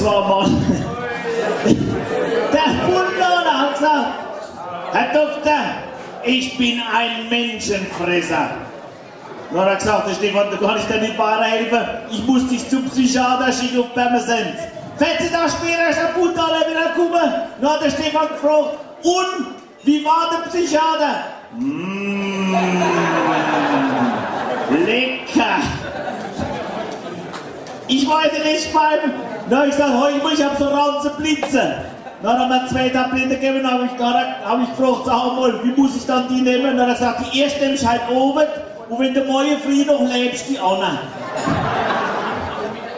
Mann. Der Hundler hat gesagt, Herr Doktor, ich bin ein Menschenfresser. Dann hat er gesagt, der Stefan, da kann ich dir nicht weiterhelfen. Ich muss dich zum Psychiater schicken auf Pirmasens. 14 Tage später ist der Hundler wieder gekommen. Dann hat der Stefan gefragt, und wie war der Psychiater? Lecker. Ich wollte nicht beim. Dann habe ich gesagt, ich habe so raus Blitze. Dann haben wir 2 Tabletten gegeben, dann habe ich gefragt, sag mal, wie muss ich dann die nehmen? Dann hat er gesagt, die erste nehme ich halt oben und wenn du morgen früh noch lebst, die andere.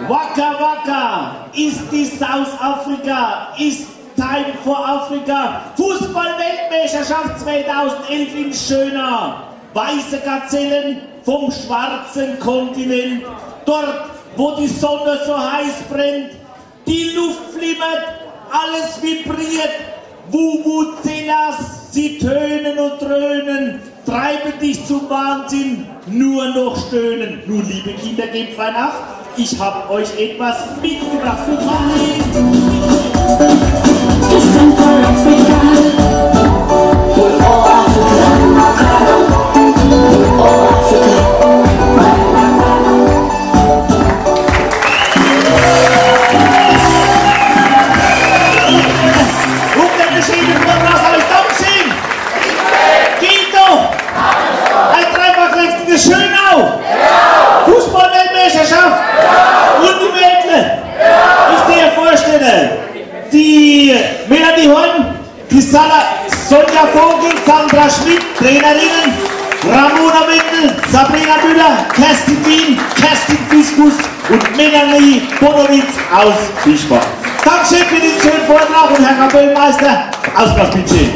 Waka Waka ist die South Africa, ist Time for Africa. Fußball-Weltmeisterschaft 2011 in Schöna. Weiße Gazellen vom schwarzen Kontinent. Dort, wo die Sonne so heiß brennt, die Luft flimmert, alles vibriert. Vuvuzelas, sie tönen und dröhnen, treiben dich zum Wahnsinn, nur noch stöhnen. Nun, liebe Kinder, gebt Weihnacht, ich hab euch etwas mitgebracht. Schönau! Ja. Fußball-Weltmeisterschaft! Ja. Und die Mädchen! Ja. Ich dir vorstellen, die Melanie Horn, die Sonja Vogel, Sandra Schmidt, Trainerinnen, Ramona Wendel, Sabrina Müller, Kerstin Wien, Kerstin Fiskus und Melanie Bonowitz aus Fischbach. Dankeschön für den schönen Vortrag und Herr Kapellmeister, Ausgangsbudget.